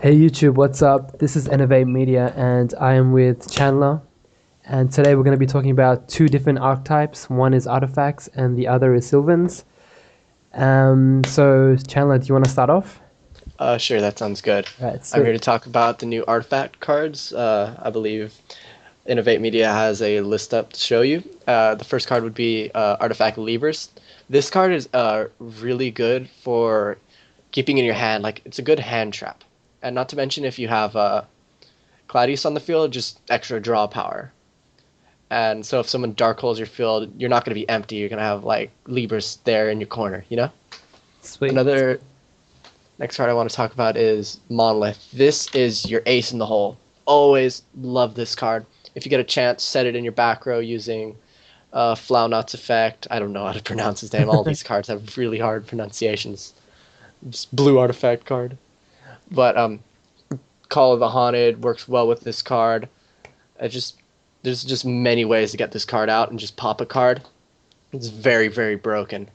Hey YouTube, what's up? This is EnovateMedia and I am with Chandler. And today we're going to be talking about two different archetypes. One is Artifacts and the other is Sylvans. So Chandler, do you want to start off? Sure, that sounds good. Right, I'm so here to talk about the new artifact cards. I believe Innovate Media has a list up to show you. The first card would be Artifact Levers. This card is really good for keeping in your hand. Like, it's a good hand trap. And not to mention, if you have Claudius on the field, just extra draw power. And so if someone dark holes your field, you're not going to be empty. You're going to have, like, Levers there in your corner, you know? sweet. Another Next card I want to talk about is Monolith. This is your ace in the hole. Always love this card. If you get a chance, set it in your back row using Flaunot's effect. I don't know how to pronounce his name. All these cards have really hard pronunciations. Just blue artifact card. But Call of the Haunted works well with this card. There's just many ways to get this card out and just pop a card. It's very, very broken.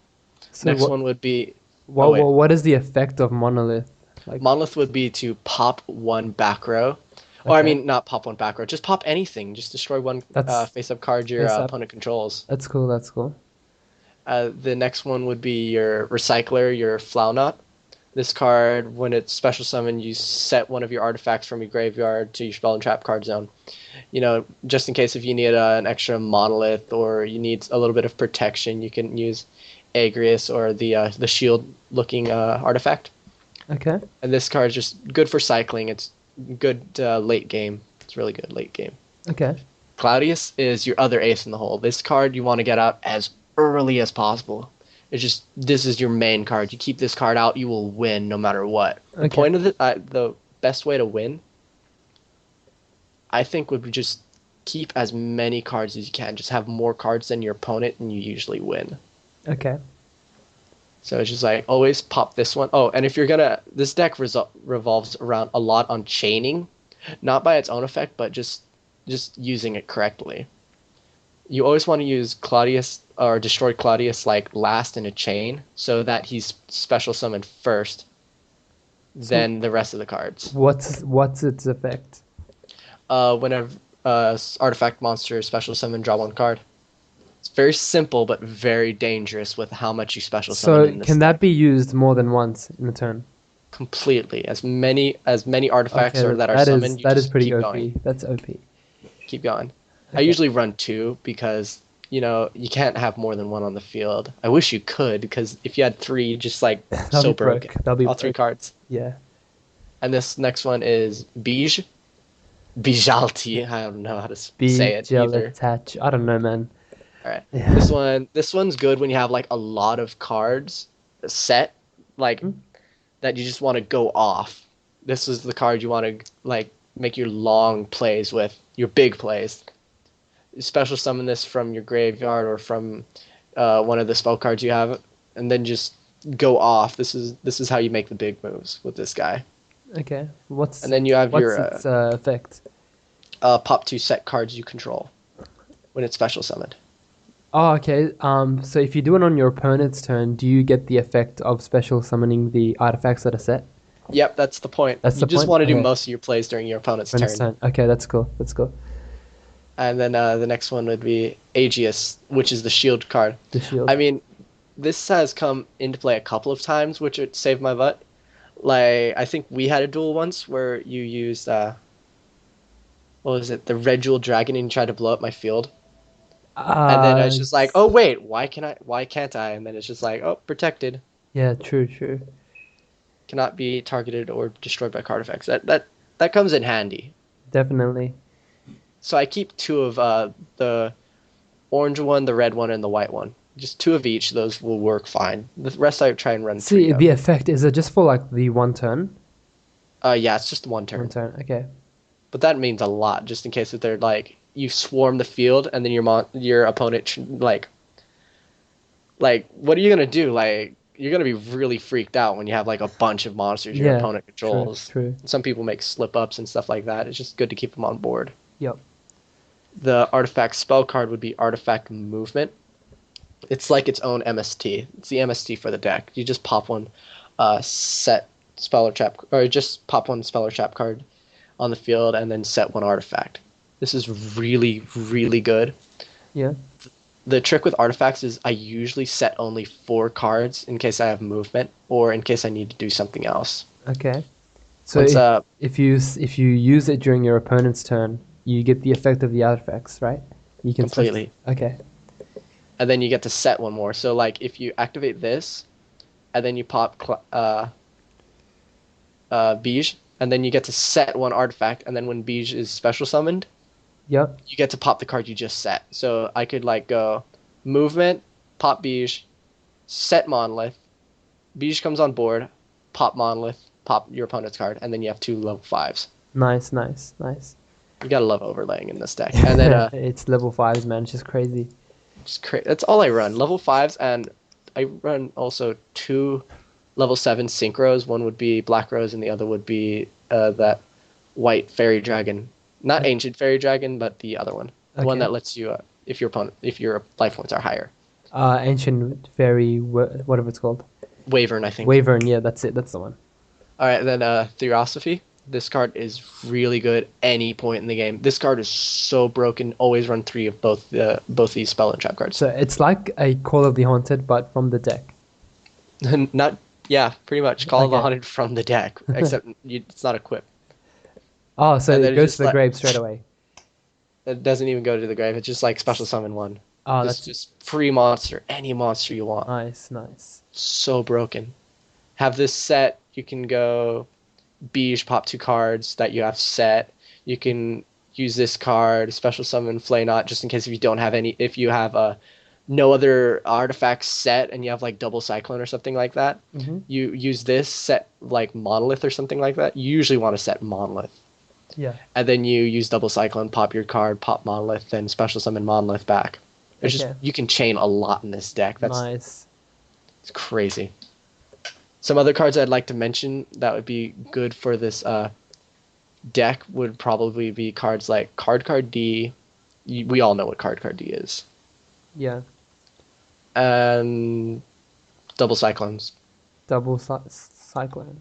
So Next one would be oh wait. what is the effect of Monolith? Like, Monolith would be to pop one back row. Or, I okay, mean, not pop one back row. Just pop anything. Just destroy one that's face-up card your face up. opponent controls. That's cool, that's cool. The next one would be your Recycler, your Flaunot. This card, when it's special summon, you set one of your artifacts from your graveyard to your spell and trap card zone. You know, just in case if you need an extra Monolith or you need a little bit of protection, you can use Agrius or the shield-looking artifact. Okay, And this card is just good for cycling. It's good late game. It's really good late game. okay, Claudius is your other ace in the hole. This card you want to get out as early as possible. It's just this is your main card. You keep this card out, you will win no matter what. The okay, point of the best way to win, I think, would be just keep as many cards as you can. Just have more cards than your opponent, and you usually win. okay. So it's just like always pop this one. Oh, and if you're gonna, this deck revolves around a lot on chaining, not by its own effect, but just using it correctly. You always want to use Claudius or destroy Claudius like last in a chain, so that he's special summoned first, So then the rest of the cards. what's its effect? Whenever artifact monster is special summon, draw one card. It's very simple but very dangerous with how much you special summon So in this can that deck. be used more than once in a turn? Completely. As many artifacts Okay, are that are that is summoned, you that is just pretty keep OP. going. That's OP. Keep going. I Okay, usually run two because you can't have more than one on the field. I wish you could because if you had three, you just like that'll be so broken. broke. That'll be All three broke. cards. Yeah. And this next one is Bijalti. I don't know how to Be say it gel either. attach. I don't know, man. All right. Yeah. This one's good when you have like a lot of cards set like Hmm? that you just want to go off. This is the card you want to like make your long plays with, your big plays. You special summon this from your graveyard or from one of the spell cards you have, and then just go off. This is how you make the big moves with this guy. Okay. And then you have What's your its effect? pop two set cards you control when it's special summoned. Oh, okay. So if you do it on your opponent's turn, do you get the effect of special summoning the artifacts that are set? Yep, that's the point. That's You the just point? want to do Okay. most of your plays during your opponent's Opponent's turn. turn. Okay, that's cool. That's cool. And then the next one would be Aegeus, which is the shield card. The shield. I mean, this has come into play a couple of times, which it saved my butt. Like, I think we had a duel once where you used, what was it, the red jewel dragon, and you tried to blow up my field. And then I was just like, oh wait, why can't I? And then it's just like, oh, protected. Yeah, true, true. Cannot be targeted or destroyed by card effects. That comes in handy. Definitely. So I keep two of the orange one, the red one, and the white one. Just two of each. Those will work fine. The rest I try and run See, three the of. effect is it just for like the one turn? Yeah, it's just one One turn. turn. Okay. But that means a lot, just in case if they're like you swarm the field and then your opponent like what are you gonna do? Like you're gonna be really freaked out when you have like a bunch of monsters your Yeah. opponent True, controls. true. Some people make slip ups and stuff like that. It's just good to keep them on board. Yep. The artifact spell card would be artifact movement. It's like its own MST. It's the MST for the deck. You just pop one set Speller Trap, or just pop one Speller Trap card on the field and then set one artifact. This is really, really good. Yeah. The trick with artifacts is I usually set only 4 cards in case I have movement or in case I need to do something else. Okay. So Once if you use it during your opponent's turn, you get the effect of the artifacts, right? You can completely, Okay. and then you get to set one more. So like if you activate this, and then you pop Beige, and then you get to set one artifact, and then when Beige is special summoned, Yep. you get to pop the card you just set. So I could like go movement, pop Beige, set Monolith, Beige comes on board, pop Monolith, pop your opponent's card, and then you have 2 level 5s. Nice, nice, nice. You gotta love overlaying in this deck. And then it's level 5s, man. It's just crazy. that's all I run. Level 5s, and I run also 2 level 7 synchros. One would be Black Rose, and the other would be that white fairy dragon. Not ancient fairy dragon, but the other one. The one Okay. that lets you if your life points are higher. Ancient fairy, whatever it's called. Wyvern, I think. Wyvern, yeah, that's it. That's the one. All right, then Theosophy. This card is really good any point in the game. This card is so broken. Always run 3 of both these spell and trap cards. So it's like a Call of the Haunted, but from the deck. Pretty much Call of the Okay. Haunted from the deck, except it's not equipped. Oh, so And then it it goes just to the grave straight away. It doesn't even go to the grave. It's just like special summon 1. Oh, It's that's just free monster, any monster you want. nice, nice. So broken. Have this set. You can go Beige, pop 2 cards that you have set. You can use this card, special summon Flay Knot, just in case if you don't have any. If you have no other artifacts set and you have like double Cyclone or something like that, Mm-hmm. you use this set like Monolith or something like that. You usually want to set Monolith. Yeah. And then you use double Cyclone, pop your card, pop Monolith, then special summon Monolith back. It's Okay. just you can chain a lot in this deck. Nice. It's crazy. Some other cards I'd like to mention that would be good for this deck would probably be cards like Card D. We all know what Card D is. Yeah. And double Cyclones. Double cyclone.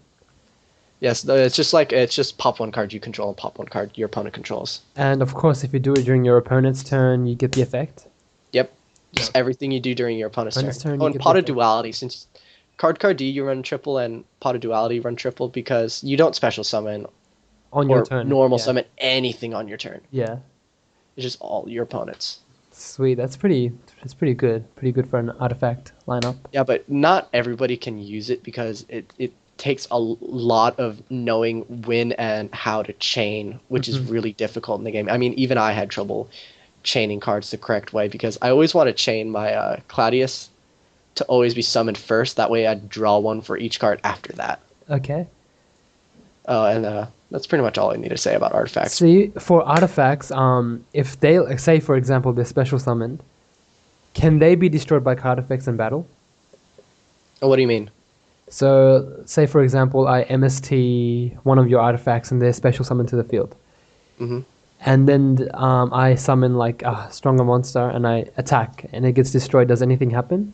Yes, it's just pop 1 card you control and pop 1 card your opponent controls. And of course, if you do it during your opponent's turn, you get the effect. Yep. Just everything you do during your opponent's Opponent's turn, turn. you Oh, and get Pot the of effect. Duality, since Card D you run triple and Pot of Duality run triple because you don't special summon On or your turn. normal Yeah. summon anything on your turn. Yeah. It's just all your opponents. Sweet. That's pretty good. Pretty good for an artifact lineup. Yeah, but not everybody can use it because it takes a lot of knowing when and how to chain, which is really difficult in the game. I mean, even I had trouble chaining cards the correct way because I always want to chain my Claudius to always be summoned first. That way I'd draw 1 for each card after that. Okay. And that's pretty much all I need to say about artifacts. See, for artifacts, if they, like, say for example, they're special summoned, can they be destroyed by card effects in battle? Oh, what do you mean? So, say for example, I MST one of your artifacts and they're special summoned to the field. hmm And then I summon like a stronger monster and I attack and it gets destroyed. Does anything happen?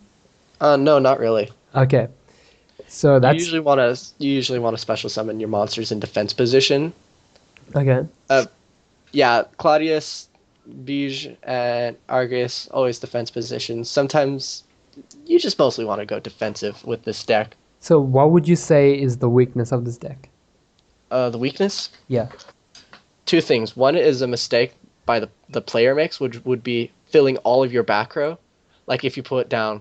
No, not really. Okay. So You that's usually want to special summon your monsters in defense position. okay. Yeah, Claudius, Beige, and Argus always defense positions. Sometimes you just mostly want to go defensive with this deck. So what would you say is the weakness of this deck? The weakness? Yeah. 2 things. One is a mistake by the player makes, which would be filling all of your back row. Like if you put down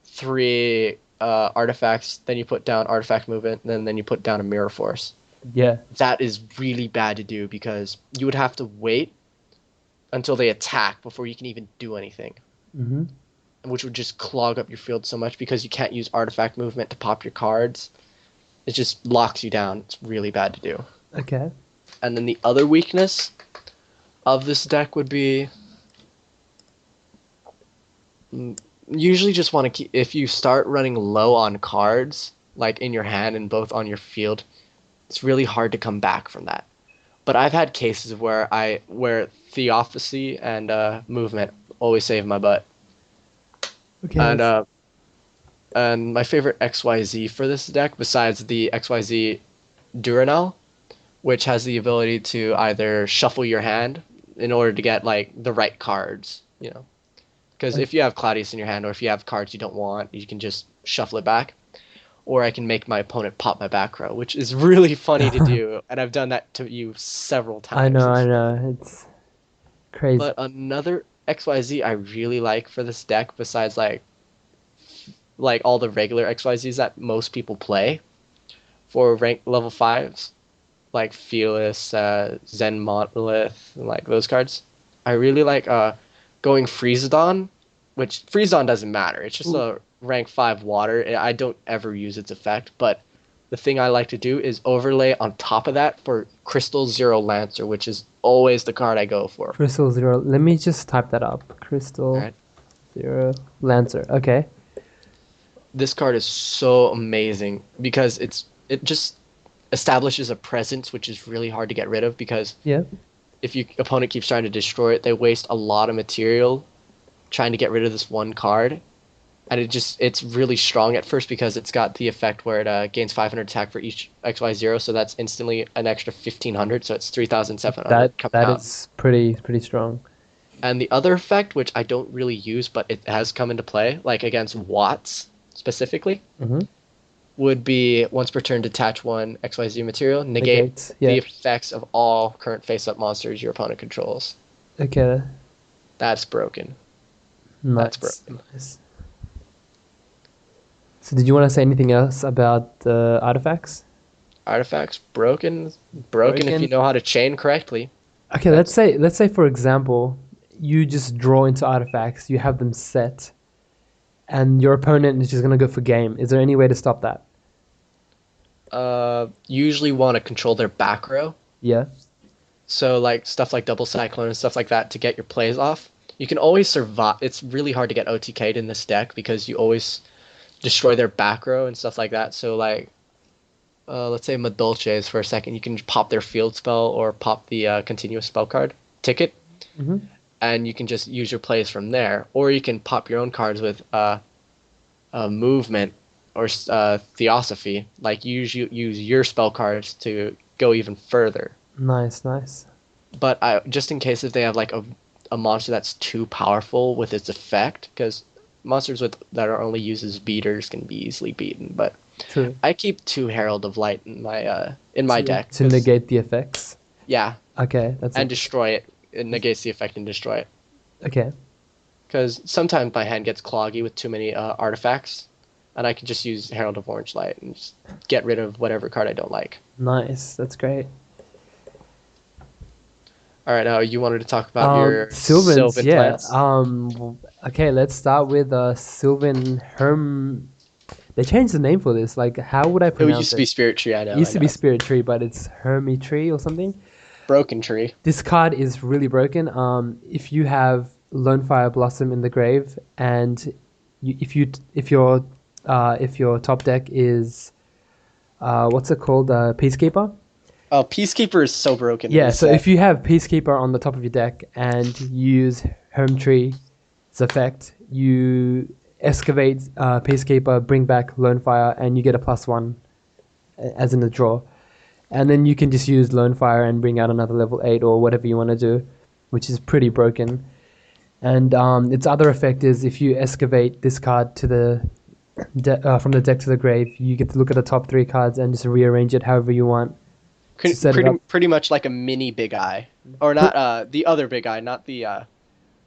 3 artifacts, then you put down artifact movement, and then you put down a mirror force. Yeah. That is really bad to do because you would have to wait until they attack before you can even do anything, Mm-hmm. which would just clog up your field so much because you can't use artifact movement to pop your cards. It just locks you down. It's really bad to do. Okay. And then the other weakness of this deck would be usually just want to keep, if you start running low on cards, like in your hand and both on your field, it's really hard to come back from that. But I've had cases where Theosophy and movement always save my butt. Okay. And And my favorite XYZ for this deck, besides the XYZ Duranel, which has the ability to either shuffle your hand in order to get like the right cards, you know. Because if you have Claudius in your hand, or if you have cards you don't want, you can just shuffle it back. Or I can make my opponent pop my back row, which is really funny to do, and I've done that to you several times. I know. It's crazy. But another XYZ I really like for this deck, besides like all the regular XYZs that most people play for rank level 5s, like Fearless, Zen Monolith, and like those cards. I really like going Freezedon, which Freezedon doesn't matter. It's just a rank 5 water. I don't ever use its effect, but the thing I like to do is overlay on top of that for Crystal Zero Lancer, which is always the card I go for. Crystal Zero. Let me just type that up. Crystal Right. Zero Lancer. Okay. This card is so amazing because it just establishes a presence which is really hard to get rid of, because Yeah. if your opponent keeps trying to destroy it, they waste a lot of material trying to get rid of this one card. And it's really strong at first because it's got the effect where it gains 500 attack for each XY0, so that's instantly an extra 1500, so it's 3700 coming That out. is pretty strong. And the other effect, which I don't really use, but it has come into play, like against Watts specifically, Mm-hmm. would be once per turn detach one XYZ material, negate Yeah. the effects of all current face-up monsters your opponent controls. Okay. That's broken. Nice. That's broken. Nice. So did you want to say anything else about the artifacts? Artifacts broken if you know how to chain correctly. Okay, let's say for example, you just draw into artifacts, you have them set, and your opponent is just gonna go for game. Is there any way to stop that? Usually want to control their back row. Yeah. So like stuff like double cyclone and stuff like that to get your plays off. You can always survive. It's really hard to get OTK'd in this deck because you always destroy their back row and stuff like that. So like, let's say Madolches for a second, you can pop their field spell or pop the continuous spell card ticket, Mm-hmm. and you can just use your plays from there. Or you can pop your own cards with movement or theosophy. Like use your spell cards to go even further. Nice, nice. But just in case if they have like a monster that's too powerful with its effect, because monsters that are only used as beaters can be easily beaten. But True. I keep 2 Herald of Light in my deck To negate the effects. Yeah, Okay, that's and it. destroy it. It negates the effect and destroy it. Okay. Because sometimes my hand gets cloggy with too many artifacts, and I can just use Herald of Orange Light and just get rid of whatever card I don't like. Nice. That's great. All right, now you wanted to talk about your Sylvans, Sylvan yeah. plants. Okay, let's start with Sylvan Herm. They changed the name for this. Like, how would I It pronounce used to be Spirit Tree, I know. It used I to know. be Spirit Tree, but it's Hermy Tree or something. Broken Tree. This card is really broken. If you have Lone Fire Blossom in the grave, and if your top deck is what's it called, Peacekeeper? Oh, Peacekeeper is so broken. in Yeah. this So set. if you have Peacekeeper on the top of your deck and you use Herm Tree's effect, you excavate Peacekeeper, bring back Lone Fire, and you get a +1 as in the draw. And then you can just use Lone Fire and bring out another level 8 or whatever you want to do, which is pretty broken. And its other effect is if you excavate this card to from the deck to the grave, you get to look at the top 3 cards and just rearrange it however you want. to set it up. Pretty much like a mini Big Eye, or not the other Big Eye, not the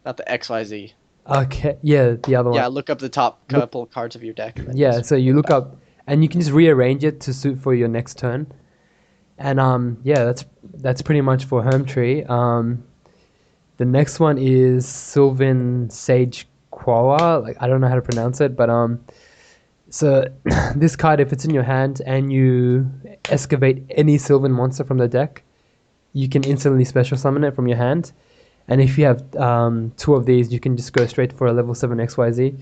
XYZ. Okay, yeah, the other one. Yeah, look up the top couple cards of your deck. And then Yeah, just so you look back. up, and you can just rearrange it to suit for your next turn. And yeah, that's pretty much for Home Tree. The next one is Sylvan Sage Quawa. Like, I don't know how to pronounce it, but so this card, if it's in your hand and you excavate any Sylvan monster from the deck, you can instantly special summon it from your hand. And if you have 2 of these, you can just go straight for a level 7 XYZ.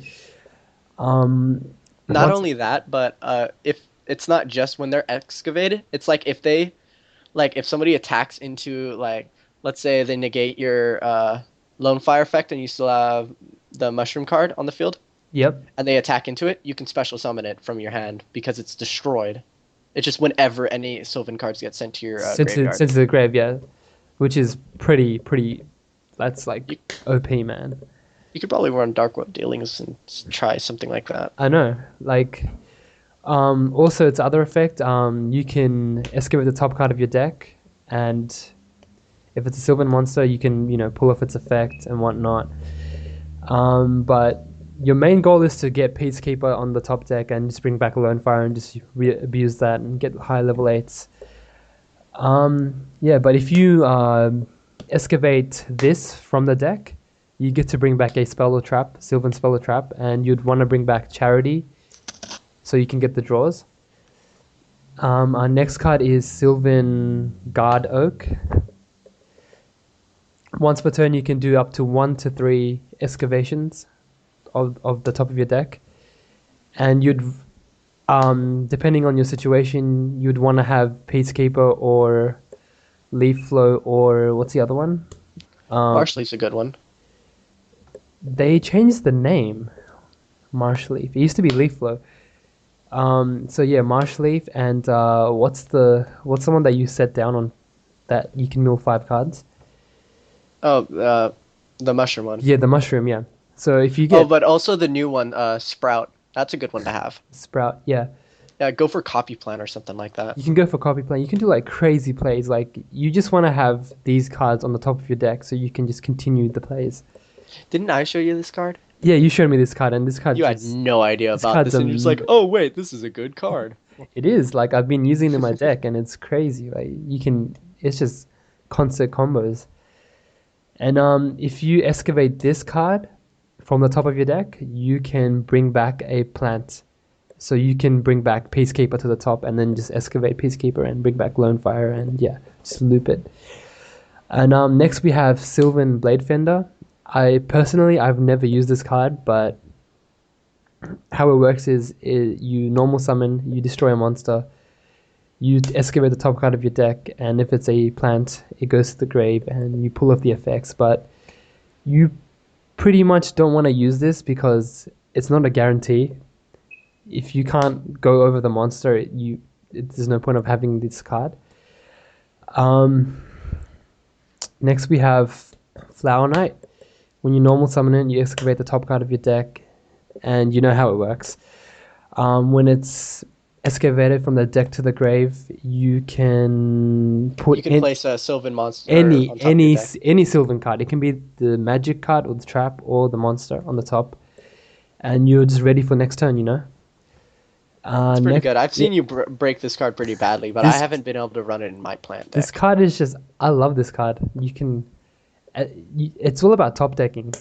Not only that, but if it's not just when they're excavated, it's like if somebody attacks into, like, let's say they negate your Lone Fire effect and you still have the Mushroom card on the field. Yep. and they attack into it, you can special summon it from your hand because it's destroyed. It's just whenever any Sylvan cards get sent to your graveyard. Sent to the grave, yeah. Which is pretty. That's like You, OP, man. you could probably run Dark Web Dealings and try something like that. I know. Like, also its other effect, you can excavate the top card of your deck, and if it's a Sylvan monster, you can pull off its effect and whatnot. But your main goal is to get Peacekeeper on the top deck and just bring back a Lone Fire and just abuse that and get high level 8s. Yeah, but if you excavate this from the deck, you get to bring back a spell or trap, Sylvan spell or trap, and you'd want to bring back Charity so you can get the draws. Our next card is Sylvan Guard Oak. Once per turn, you can do up to 1 to 3 excavations of the top of your deck, and you'd depending on your situation, you'd want to have Peacekeeper or Leaf Flow, or what's the other one? Marshleaf's a good one. They changed the name. Marshleaf. It used to be Leaf Flow. So yeah, Marshleaf, and what's the one that you set down on that you can mill 5 cards? Oh, the mushroom one. Yeah, the mushroom. Yeah. So if you get Oh, but also the new one, Sprout. That's a good one to have. Sprout, yeah. Yeah, go for Copy Plan or something like that. You can go for copy play. You can do like crazy plays. Like you just want to have these cards on the top of your deck so you can just continue the plays. Didn't I show you this card? Yeah, you showed me this card, and this card You had no idea about this, and you're just like, oh wait, this is a good card. It is. Like I've been using it in my deck, and it's crazy. Like it's just concert combos. And if you excavate this card from the top of your deck, you can bring back a plant. So you can bring back Peacekeeper to the top, and then just excavate Peacekeeper and bring back Lone Fire, and yeah, just loop it. And next we have Sylvan Blade Fender. I've never used this card, but how it works is you normal summon, you destroy a monster, you excavate the top card of your deck, and if it's a plant, it goes to the grave, and you pull off the effects. But you pretty much don't want to use this because it's not a guarantee. If you can't go over the monster, there's no point of having this card. Next we have Flower Knight. When you normal summon it, you excavate the top card of your deck, and you know how it works. When it's excavated from the deck to the grave, you can place a Sylvan monster any on top of your deck. any Sylvan card. It can be the magic card or the trap or the monster on the top, and you're just ready for next turn. It's pretty good. I've seen you break this card pretty badly, but I haven't been able to run it in my plant deck. This card is just, I love this card. You can, it's all about top decking.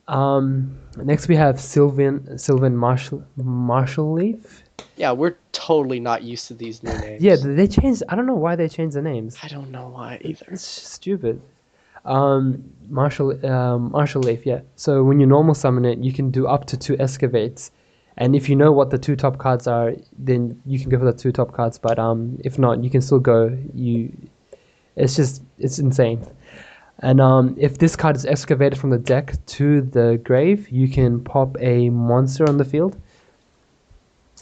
Next we have Sylvan Marshall Leaf. Yeah, we're totally not used to these new names. Yeah, they changed. I don't know why they changed the names. I don't know why either. It's stupid. Marshall Leaf. Yeah. So when you normal summon it, you can do up to 2 excavates. And if you know what the 2 top cards are, then you can go for the 2 top cards. But if not, you can still go. It's insane. And if this card is excavated from the deck to the grave, you can pop a monster on the field,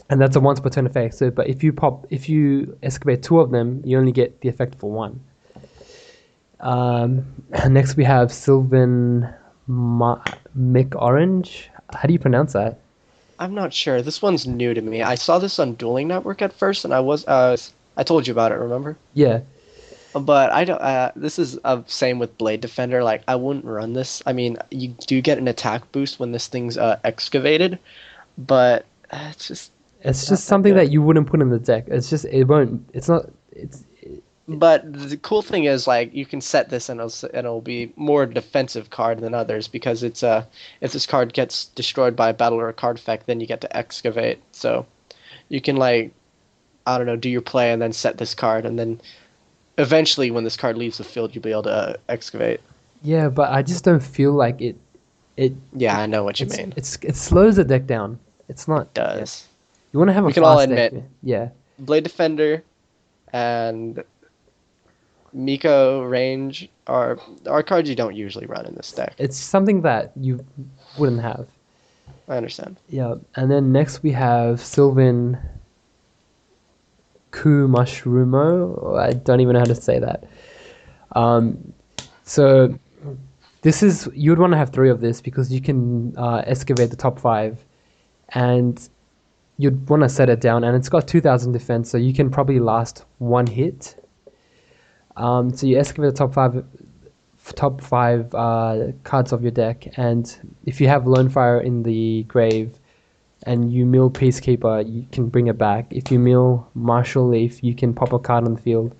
and that's a once per turn effect. So, but if you excavate 2 of them, you only get the effect for 1. Next we have Sylvan Mick Orange. How do you pronounce that? I'm not sure. This one's new to me. I saw this on Dueling Network at first, and I told you about it. Remember? Yeah. But I don't. This is same with Blade Defender. Like I wouldn't run this. I mean, you do get an attack boost when this thing's excavated, but it's just something that you wouldn't put in the deck. It's just it won't. It's not. But the cool thing is, like, you can set this and it'll be more defensive card than others because it's if this card gets destroyed by a battle or a card effect, then you get to excavate. So you can, like, I don't know, do your play and then set this card, and then eventually when this card leaves the field, you'll be able to excavate. Yeah, but I just don't feel like it. Yeah, I know what you mean. It slows the deck down. It's not. It does. Yeah. You want to have a we fast can all deck. admit. Yeah. Blade Defender and Miko range are cards you don't usually run in this deck. It's something that you wouldn't have. I understand. Yeah, and then next we have Sylvan Ku Mushrumo. I don't even know how to say that. Um, so this is you'd want to have three of this because you can excavate the top five, and you'd want to set it down, and it's got 2,000 defense, so you can probably last one hit. So you excavate the top five cards of your deck, and if you have Lone Fire in the grave, and you mill Peacekeeper, you can bring it back. If you mill Martial Leaf, you can pop a card on the field.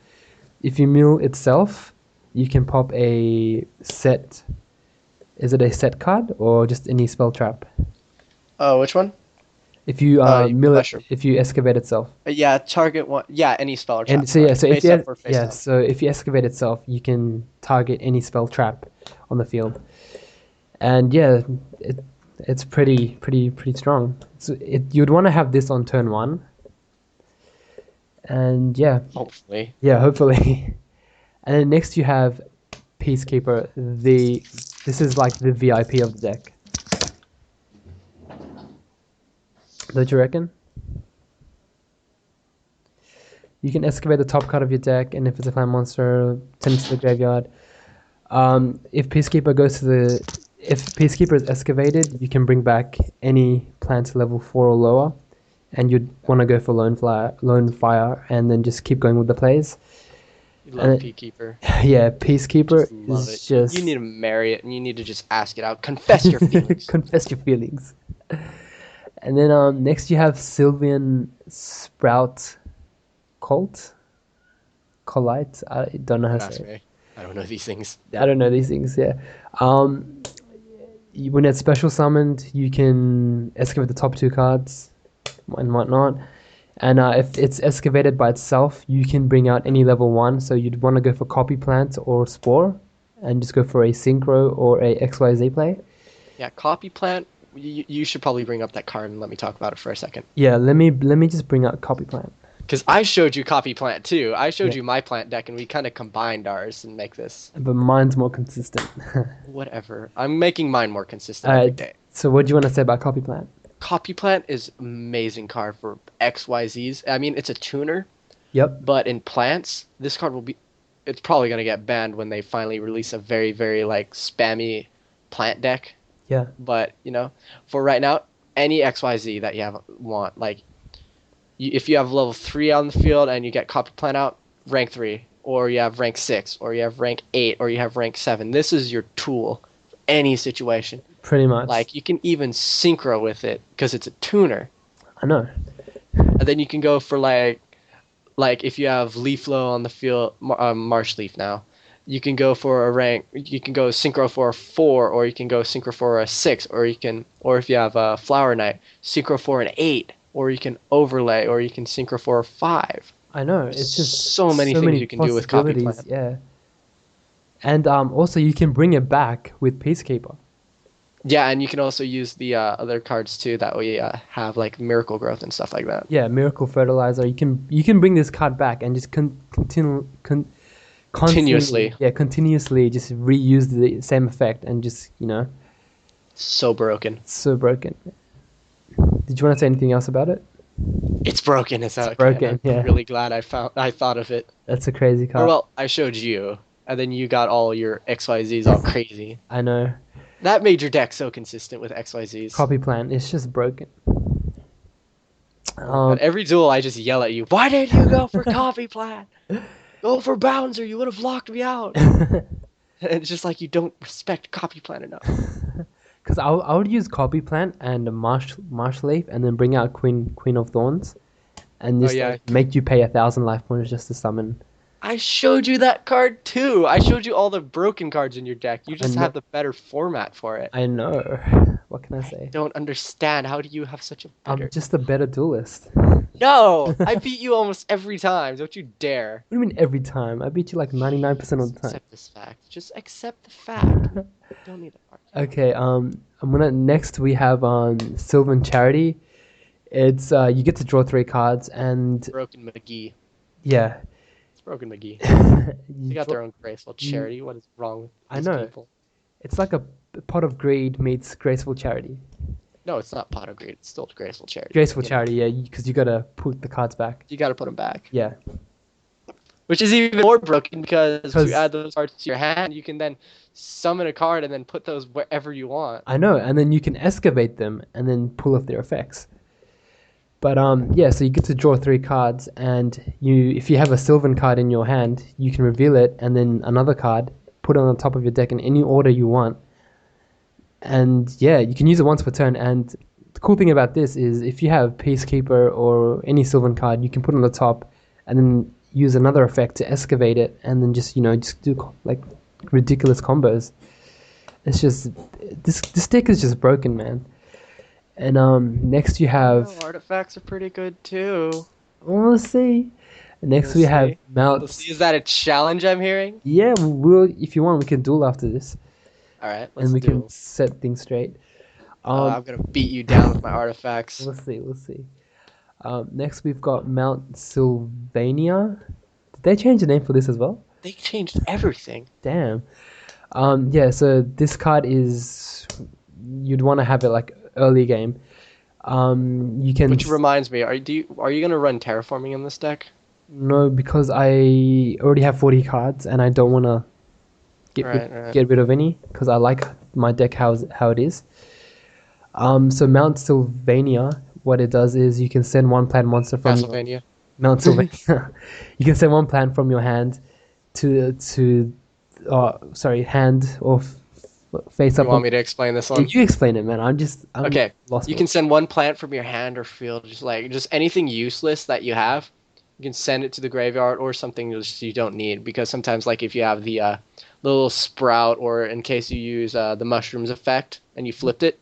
If you mill itself, you can pop a set. Is it a set card or just any spell trap? Oh, which one? If you mill it, Mushroom. if you excavate itself. Yeah, target one. Yeah, any spell or trap And so yeah, card, so if face you up or face down. so if you excavate itself, you can target any spell trap on the field. And yeah, it's pretty strong. So you'd want to have this on turn one. And Hopefully. hopefully. And then next you have Peacekeeper. This is like the VIP of the deck. Don't you reckon? You can excavate the top card of your deck, and if it's a clan monster, send it to the graveyard. If Peacekeeper is excavated, you can bring back any plant level 4 or lower, and you'd want to go for Lone Fire, and then just keep going with the plays. You love Peacekeeper. Yeah, Peacekeeper Just love is it. just You need to marry it, and you need to just ask it out. Confess your feelings. confess your feelings. And then next you have Sylvan Sprout Colite. I don't know how Don't to ask say it. me. I don't know these things. I don't know these things. Yeah. When it's special summoned, you can excavate the top two cards and whatnot. And if it's excavated by itself, you can bring out any level 1. So you'd want to go for Copy Plant or Spore, and just go for a Synchro or a XYZ play. Yeah, Copy Plant. You should probably bring up that card and let me talk about it for a second. Yeah, let me just bring out Copy Plant. Because I showed you Copy Plant too. I showed Yeah. you my plant deck, and we kind of combined ours and make this. But mine's more consistent. Whatever. I'm making mine more consistent every day. So what do you want to say about Copy Plant? Copy Plant is amazing card for XYZs. I mean, it's a tuner, Yep. but in plants, this card will be. It's probably gonna get banned when they finally release a very, very like spammy plant deck. Yeah. But for right now, any XYZ that you want, like, if you have level 3 on the field and you get Copy Plant out, rank 3, or you have rank 6, or you have rank 8, or you have rank 7. This is your tool for any situation. Pretty much. Like, you can even synchro with it because it's a tuner. I know. And then you can go for like if you have Leaf Flow on the field, Marsh Leaf now, you can go for a rank. You can go synchro for a 4, or you can go synchro for a 6, or if you have a Flower Knight, synchro for an 8, or you can overlay, or you can synchro for a 5. I know. It's just so many things you can do with Copy possibilities, Plant. Yeah. And also you can bring it back with Peacekeeper. Yeah, and you can also use the other cards too that we have, like Miracle Growth and stuff like that. Yeah, Miracle Fertilizer. You can bring this card back and just Continuously. Continuously just reuse the same effect and just So broken. so broken. Did you want to say anything else about it? It's broken. It's broken, I'm yeah. really glad I thought of it. That's a crazy card. Or, well, I showed you, and then you got all your XYZs all crazy. I know. That made your deck so consistent with XYZs. Copy Plant. It's just broken. At every duel, I just yell at you. Why didn't you go for Copy Plant? Go for Bouncer. You would have locked me out. And it's just like you don't respect Copy Plant enough. Because I would use Copy Plant and a Marsh Leaf, and then bring out Queen of Thorns, and just make you pay 1,000 life points just to summon. I showed you that card too. I showed you all the broken cards in your deck. You just have the better format for it. I know. What can I say? Don't understand. How do you have such a better... I'm just a better duelist. No! I beat you almost every time. Don't you dare. What do you mean every time? I beat you like 99% of the time. Accept this fact. Just accept the fact. Don't need to argue. Okay, next we have Sylvan Charity. It's you get to draw 3 cards and Broken McGee. yeah. It's Broken McGee. They got their own graceful charity. What is wrong with these people? It's like a pot of greed meets graceful charity. No, it's not Pot of Greed. It's still Graceful Charity. Graceful You know, Charity, yeah, because you gotta put the cards back. you got to put them back. Yeah, Which is even more broken because if you because add those cards to your hand, you can then summon a card and then put those wherever you want. I know, and then you can excavate them and then pull off their effects. But yeah, so you get to draw 3 cards, and if you have a Sylvan card in your hand, you can reveal it, and then another card, put it on the top of your deck in any order you want. And yeah, you can use it once per turn. And the cool thing about this is, if you have Peacekeeper or any Sylvan card, you can put it on the top, and then use another effect to excavate it, and then just just do like ridiculous combos. It's just this deck is just broken, man. And next you have. Oh, artifacts are pretty good too. We'll see. Next we have Mount. Let's see. Is that a challenge I'm hearing? Yeah, if you want, we can duel after this, All right, and we can set things straight. I'm gonna beat you down with my artifacts. We'll see. We'll see. Next we've got Mount Sylvania. Did they change the name for this as well? They changed everything. Damn. Yeah. So this card is, you'd want to have it like early game. You can. Which reminds me, are you gonna run terraforming in this deck? No, because I already have 40 cards, and I don't want to get rid of any, because I like my deck how it is. So Mount Sylvania, what it does is you can send 1 plant monster from Mount Sylvania. You can send 1 plant from your hand to hand or face up. You want me to explain this one? You explain it, man. I'm okay. Lost. You can send 1 plant from your hand or field, just anything useless that you have. You can send it to the graveyard or something you don't need, because sometimes, like if you have the little sprout, or in case you use the mushrooms effect and you flipped it,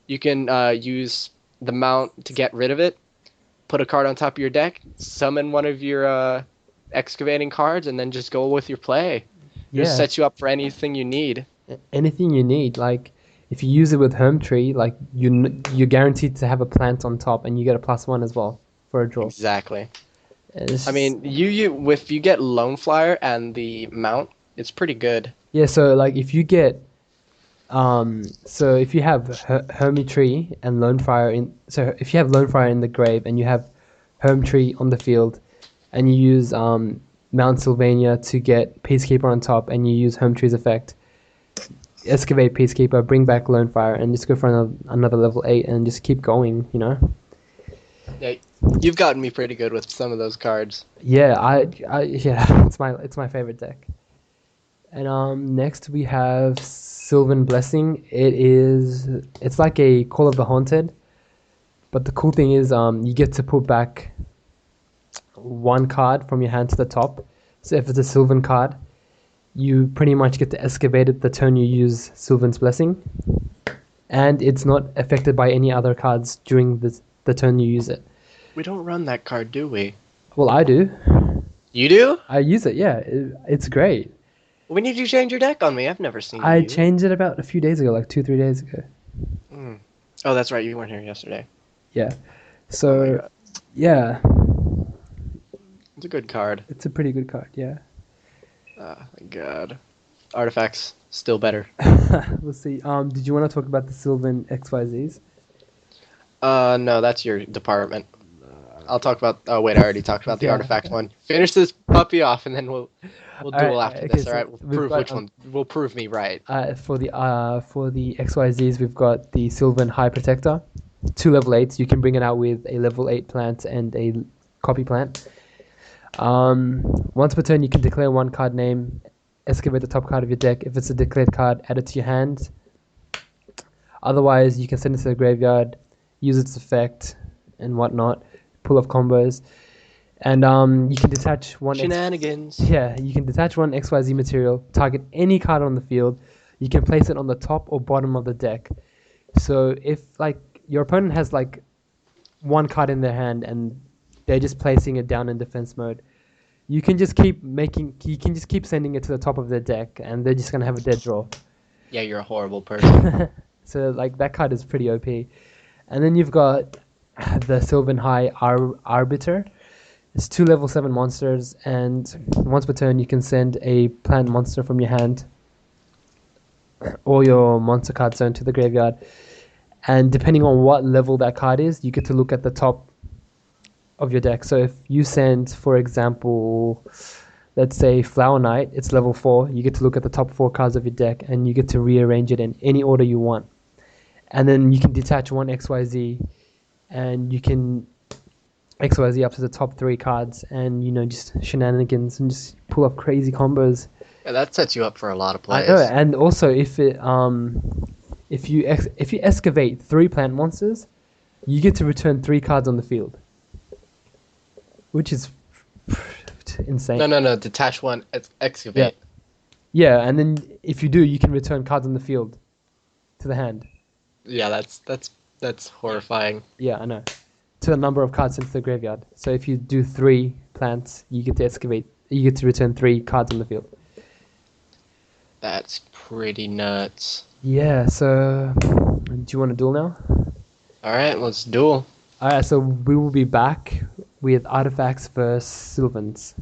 you can use the mount to get rid of it, put a card on top of your deck, summon one of your excavating cards, and then just go with your play. Just sets you up for anything you need. Anything you need, like if you use it with Home Tree, like you're guaranteed to have a plant on top, and you get a +1 as well for a draw. Exactly. I mean, if you get Lone Flyer and the mount, it's pretty good. Yeah, so like if you get, so if you have Hermie and Lone Flyer if you have Lone Flyer in the grave and you have Home Tree on the field, and you use Mount Sylvania to get Peacekeeper on top, and you use Home Tree's effect, excavate Peacekeeper, bring back Lone Flyer, and just go for another level 8, and just keep going, Yeah, you've gotten me pretty good with some of those cards. Yeah, yeah, it's my favorite deck. And next we have Sylvan Blessing. It's like a Call of the Haunted, but the cool thing is you get to put back 1 card from your hand to the top. So if it's a Sylvan card, you pretty much get to excavate it the turn you use Sylvan's Blessing, and it's not affected by any other cards during the turn you use it. We don't run that card, do we? Well, I do. You do? I use it, yeah. It's great. When did you change your deck on me? I've never seen you. I changed it about a few days ago, like 2-3 days ago. Oh, that's right. You weren't here yesterday. Yeah. So, yeah. It's a good card. It's a pretty good card, yeah. Oh, my God. Artifacts, still better. We'll see. Did you want to talk about the Sylvan XYZs? No, that's your department. I'll talk about. Oh wait, I already talked about the artifact one. Finish this puppy off, and then we'll duel after this. So all right, we'll prove which one. We'll prove me right. For the XYZs, we've got the Sylvan High Protector, 2 level 8s. You can bring it out with a level 8 plant and a copy plant. Once per turn, you can declare 1 card name, excavate the top card of your deck. If it's a declared card, add it to your hand. Otherwise, you can send it to the graveyard, use its effect and whatnot, pull off combos, and you can detach 1 shenanigans. You can detach 1 XYZ material, target any card on the field. You can place it on the top or bottom of the deck. So if like your opponent has like 1 card in their hand and they're just placing it down in defense mode, you can just keep sending it to the top of their deck, and they're just gonna have a dead draw. Yeah, you're a horrible person. So like that card is pretty OP. And then you've got the Sylvan High Arbiter. It's 2 level 7 monsters, and once per turn you can send a plant monster from your hand or your monster card zone to the graveyard. And depending on what level that card is, you get to look at the top of your deck. So if you send, for example, let's say Flower Knight, it's level 4, you get to look at the top 4 cards of your deck and you get to rearrange it in any order you want. And then you can detach one XYZ and you can XYZ up to the top 3 cards and, you know, just shenanigans and just pull up crazy combos. Yeah, that sets you up for a lot of plays. I know, and also if you excavate 3 plant monsters, you get to return 3 cards on the field, which is insane. No. Detach one, excavate. Yeah, and then if you do, you can return cards on the field to the hand. Yeah, that's horrifying. Yeah, I know. To the number of cards into the graveyard. So if you do 3 plants, you get to excavate. You get to return 3 cards on the field. That's pretty nuts. Yeah. So, do you want to duel now? All right, let's duel. All right. So we will be back with Artifacts versus Sylvans.